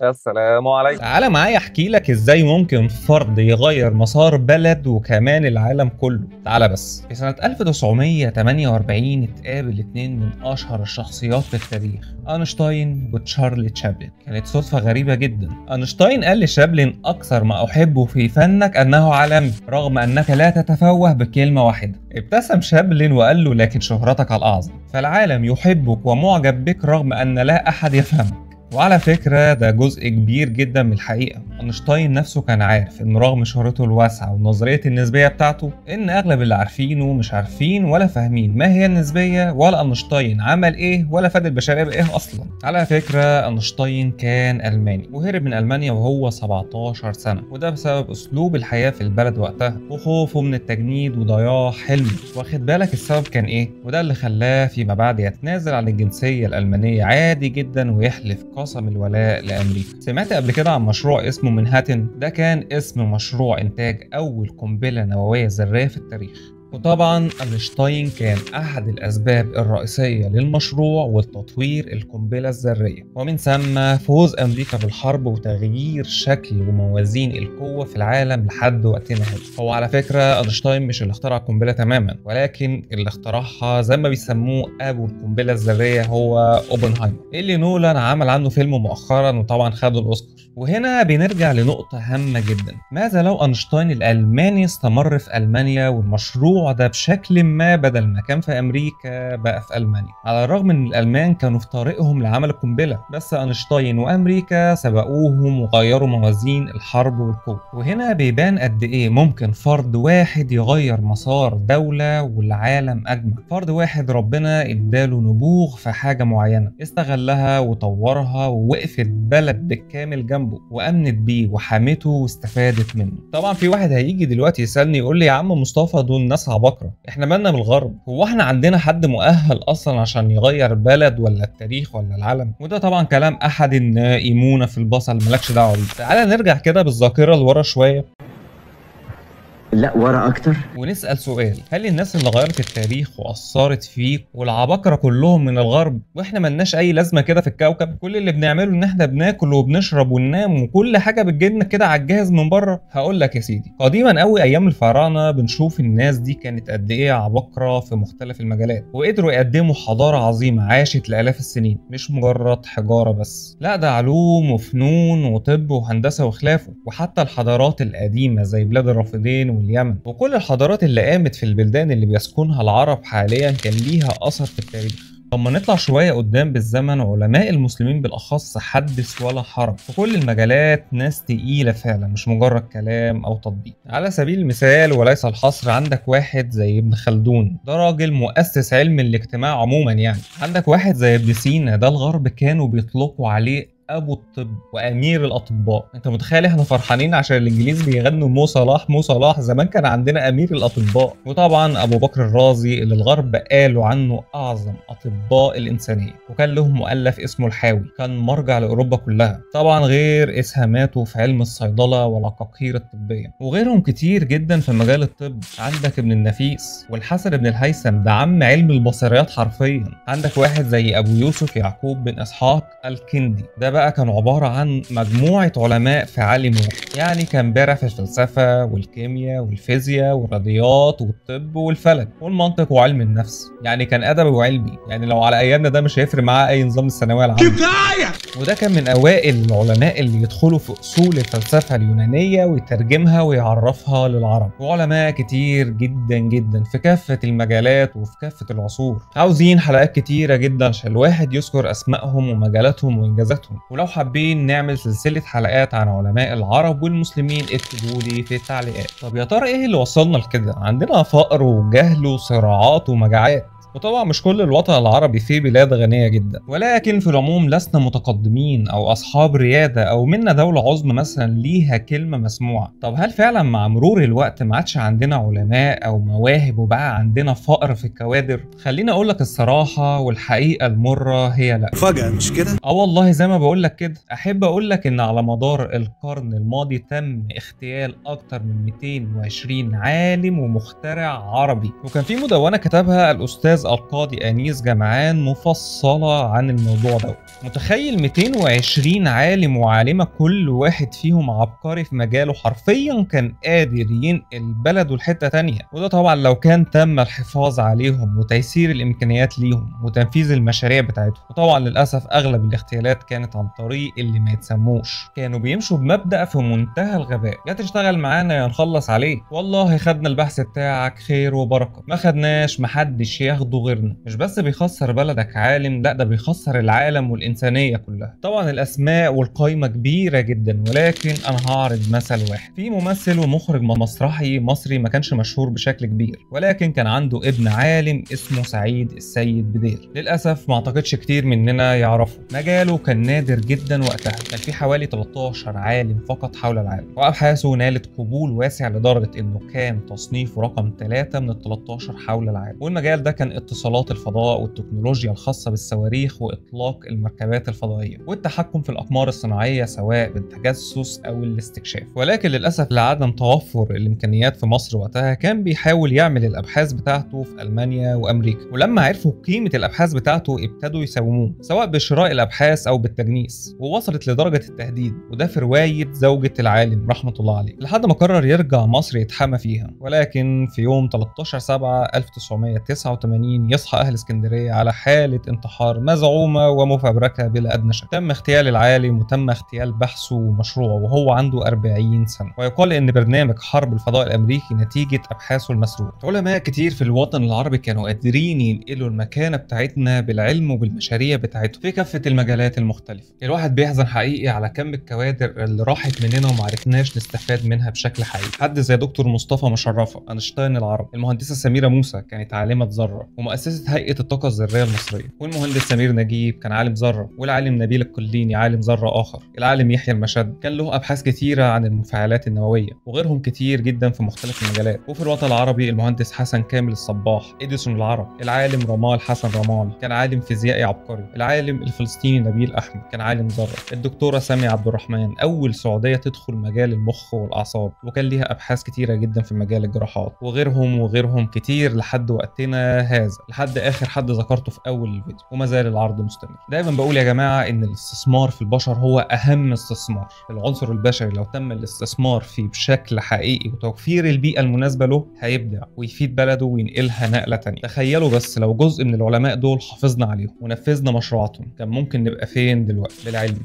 السلام عليكم. تعالى معايا احكي لك ازاي ممكن فرد يغير مسار بلد وكمان العالم كله. تعالى بس، في سنة 1948 اتقابل اتنين من اشهر الشخصيات في التاريخ، اينشتاين وتشارلي تشابلن. كانت صدفة غريبة جدا. اينشتاين قال لشابلن: اكثر ما احب في فنك انه عالمي رغم انك لا تتفوه بكلمة واحدة. ابتسم شابلن وقال له: لكن شهرتك الأعظم، فالعالم يحبك ومعجب بك رغم أن لا أحد يفهمك. وعلى فكرة ده جزء كبير جدا من الحقيقة. أينشتاين نفسه كان عارف إن رغم شهرته الواسعة ونظرية النسبية بتاعته، إن أغلب اللي عارفينه مش عارفين ولا فاهمين ما هي النسبية ولا أينشتاين عمل إيه ولا فاد البشرية بإيه أصلا. على فكرة أينشتاين كان ألماني وهرب من ألمانيا وهو 17 سنة، وده بسبب أسلوب الحياة في البلد وقتها وخوفه من التجنيد وضياع حلمه. واخد بالك السبب كان إيه؟ وده اللي خلاه فيما بعد يتنازل عن الجنسية الألمانية عادي جدا ويحلف قسم الولاء لأمريكا. سمعت قبل كده عن مشروع اسمه منهاتن؟ ده كان اسم مشروع إنتاج أول قنبلة نووية ذرية في التاريخ. وطبعا أينشتاين كان أحد الأسباب الرئيسية للمشروع والتطوير القنبلة الذرية، ومن ثم فوز أمريكا بالحرب وتغيير شكل وموازين القوة في العالم لحد وقتنا هذا. هو على فكرة أينشتاين مش اللي اخترع القنبلة تماما، ولكن اللي اخترعها زي ما بيسموه أبو القنبلة الذرية هو أوبنهايمر، اللي نولان عمل عنه فيلم مؤخرا وطبعا خد الأوسكار. وهنا بنرجع لنقطة هامة جدا: ماذا لو أينشتاين الألماني استمر في ألمانيا والمشروع ده بشكل ما بدل ما كان في أمريكا بقى في ألمانيا؟ على الرغم إن الألمان كانوا في طريقهم لعمل القنبلة، بس أينشتاين وأمريكا سبقوهم وغيروا موازين الحرب والقوة. وهنا بيبان قد إيه ممكن فرد واحد يغير مسار دولة والعالم أجمع. فرد واحد ربنا إداله نبوغ في حاجة معينة، استغلها وطورها ووقفت بلد بالكامل جنبه وامنت بيه وحمته واستفادت منه. طبعا في واحد هيجي دلوقتي يسالني يقول لي: يا عم مصطفى، دول ناس عباقره، احنا مالنا بالغرب؟ هو احنا عندنا حد مؤهل اصلا عشان يغير بلد ولا التاريخ ولا العالم؟ وده طبعا كلام احد النائمون في البصل، مالكش دعوه بيه. تعالى نرجع كده بالذاكره لورا شويه، لا ورا اكتر، ونسأل سؤال: هل الناس اللي غيرت التاريخ وأثرت فيه والعباقرة كلهم من الغرب، واحنا ملناش أي لازمة كده في الكوكب؟ كل اللي بنعمله إن احنا بناكل وبنشرب وننام وكل حاجة بتجيلنا كده على الجاهز من بره. هقول لك يا سيدي، قديما قوي أيام الفراعنة بنشوف الناس دي كانت قد إيه عباقرة في مختلف المجالات، وقدروا يقدموا حضارة عظيمة عاشت لآلاف السنين، مش مجرد حجارة بس، لا ده علوم وفنون وطب وهندسة وخلافه. وحتى الحضارات القديمة زي بلاد الرافدين واليمن وكل الحضارات اللي قامت في البلدان اللي بيسكنها العرب حاليا كان ليها أثر في التاريخ. لما نطلع شوية قدام بالزمن، علماء المسلمين بالأخص حدث ولا حرج في كل المجالات، ناس تقيلة فعلا مش مجرد كلام أو تطبيق. على سبيل المثال وليس الحصر، عندك واحد زي ابن خلدون، ده راجل مؤسس علم الاجتماع عموما يعني. عندك واحد زي ابن سينا، ده الغرب كانوا بيطلقوا عليه ابو الطب وامير الاطباء. انت متخيل احنا فرحانين عشان الانجليز بيغنوا مو صلاح مو صلاح؟ زمان كان عندنا امير الاطباء. وطبعا ابو بكر الرازي اللي الغرب قالوا عنه اعظم اطباء الانسانيه، وكان له مؤلف اسمه الحاوي، كان مرجع لاوروبا كلها. طبعا غير اسهاماته في علم الصيدله والعقاقير الطبيه، وغيرهم كتير جدا في مجال الطب. عندك ابن النفيس والحسن بن الهيثم، ده عم علم البصريات حرفيا. عندك واحد زي ابو يوسف يعقوب بن اسحاق الكندي، ده بقى كان عبارة عن مجموعة علماء في عالم واحد، يعني كان بارع في الفلسفة والكيمياء والفيزياء والرياضيات والطب والفلك والمنطق وعلم النفس، يعني كان أدبي وعلمي. يعني لو على أيامنا ده مش هيفرق معاه أي نظام الثانوية العامة. كفاية! وده كان من أوائل العلماء اللي يدخلوا في أصول الفلسفة اليونانية ويترجمها ويعرفها للعرب، وعلماء كتير جدا جدا في كافة المجالات وفي كافة العصور. عاوزين حلقات كتيرة جدا عشان الواحد يذكر أسمائهم ومجالاتهم وإنجازاتهم، ولو حابين نعمل سلسلة حلقات عن علماء العرب والمسلمين اكتبوا لي في التعليقات. طب يا ترى ايه اللي وصلنا لكده؟ عندنا فقر وجهل وصراعات ومجاعات، وطبعا مش كل الوطن العربي فيه بلاد غنية جدا، ولكن في العموم لسنا متقدمين أو أصحاب ريادة أو منا دولة عظمى مثلا ليها كلمة مسموعة. طب هل فعلا مع مرور الوقت ما عادش عندنا علماء أو مواهب وبقى عندنا فقر في الكوادر؟ خليني أقولك الصراحة والحقيقة المرة هي لأ. فجأة مش كده؟ والله زي ما بقولك كده. أحب أقولك إن على مدار القرن الماضي تم اغتيال أكتر من 220 عالم ومخترع عربي، وكان في مدونة كتبها الأستاذ الاستاذ القاضي انيس جمعان مفصله عن الموضوع ده. متخيل 220 عالم وعالمه كل واحد فيهم عبقري في مجاله، حرفيا كان قادر ينقل بلده لحته تانية، وده طبعا لو كان تم الحفاظ عليهم وتيسير الامكانيات ليهم وتنفيذ المشاريع بتاعتهم. وطبعا للاسف اغلب الاغتيالات كانت عن طريق اللي ما يتسموش، كانوا بيمشوا بمبدأ في منتهى الغباء، يا تشتغل معانا يا نخلص عليك، والله خدنا البحث بتاعك خير وبركه، ما خدناش محدش ياخده غيرنا. مش بس بيخسر بلدك عالم، لا ده بيخسر العالم والانسانيه كلها. طبعا الاسماء والقايمه كبيره جدا، ولكن انا هعرض مثل واحد. في ممثل ومخرج مسرحي مصري ما كانش مشهور بشكل كبير، ولكن كان عنده ابن عالم اسمه سعيد السيد بدير. للاسف ما اعتقدش كتير مننا يعرفه، مجاله كان نادر جدا وقتها، كان في حوالي 13 عالم فقط حول العالم، وابحاثه نالت قبول واسع لدرجه انه كان تصنيفه رقم 3 من ال 13 حول العالم. والمجال ده كان اتصالات الفضاء والتكنولوجيا الخاصه بالصواريخ واطلاق المركبات الفضائيه والتحكم في الاقمار الصناعيه سواء بالتجسس او الاستكشاف. ولكن للاسف لعدم توفر الامكانيات في مصر وقتها كان بيحاول يعمل الابحاث بتاعته في المانيا وامريكا، ولما عرفوا قيمه الابحاث بتاعته ابتدوا يساوموه سواء بشراء الابحاث او بالتجنيس، ووصلت لدرجه التهديد، وده في روايه زوجة العالم رحمه الله عليه، لحد ما قرر يرجع مصر يتحامى فيها. ولكن في يوم 13/7/1989 يصحى اهل اسكندريه على حاله انتحار مزعومه ومفبركه بلا ادنى شك. تم اغتيال العالم وتم اغتيال بحثه ومشروعه وهو عنده 40 سنه، ويقال ان برنامج حرب الفضاء الامريكي نتيجه ابحاثه المسروقه. علماء كتير في الوطن العربي كانوا قادرين ينقلوا المكانه بتاعتنا بالعلم وبالمشاريع بتاعتهم في كافه المجالات المختلفه. الواحد بيحزن حقيقي على كم الكوادر اللي راحت مننا ومعرفناش نستفاد منها بشكل حقيقي. حد زي دكتور مصطفى مشرفه اينشتاين العربي، المهندسه سميره موسى كانت عالمه ذره ومؤسسه هيئه الطاقه الذريه المصريه، والمهندس سمير نجيب كان عالم ذره، والعالم نبيل الكليني عالم ذره اخر، العالم يحيى المشد كان له ابحاث كثيره عن المفاعلات النوويه، وغيرهم كتير جدا في مختلف المجالات. وفي الوطن العربي المهندس حسن كامل الصباح اديسون العرب، العالم رمال حسن رمال كان عالم فيزيائي عبقري، العالم الفلسطيني نبيل احمد كان عالم ذره، الدكتوره ساميه عبد الرحمن اول سعوديه تدخل مجال المخ والاعصاب وكان ليها ابحاث كتيره جدا في مجال الجراحات، وغيرهم كتير لحد وقتنا هذا، لحد اخر حد ذكرته في اول الفيديو، وما زال العرض مستمر. دايما بقول يا جماعه ان الاستثمار في البشر هو اهم استثمار. العنصر البشري لو تم الاستثمار فيه بشكل حقيقي وتوفير البيئه المناسبه له هيبدع ويفيد بلده وينقلها نقله تانية. تخيلوا بس لو جزء من العلماء دول حافظنا عليهم ونفذنا مشروعاتهم كان ممكن نبقى فين دلوقتي؟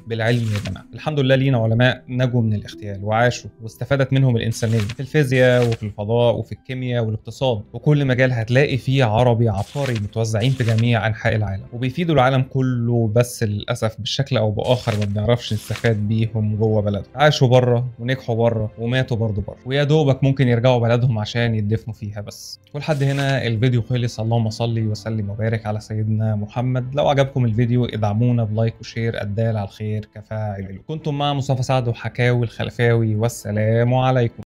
بالعلم يا جماعه. الحمد لله لينا علماء نجوا من الاغتيال وعاشوا واستفادت منهم الانسانيه في الفيزياء وفي الفضاء وفي الكيمياء والاقتصاد، وكل مجال هتلاقي فيه عربي عبقري متوزعين في جميع انحاء العالم وبيفيدوا العالم كله، بس للاسف بالشكل او باخر ما بنعرفش نستفاد بيهم جوه بلدهم. عاشوا بره ونجحوا بره وماتوا برضه بره، ويا دوبك ممكن يرجعوا بلدهم عشان يدفنوا فيها بس. ولحد هنا الفيديو خلص. اللهم صل وسلم وبارك على سيدنا محمد. لو عجبكم الفيديو ادعمونا بلايك وشير، الدال على الخير كفاعله. كنتم مع مصطفى سعد وحكاوي الخلفاوي، والسلام عليكم.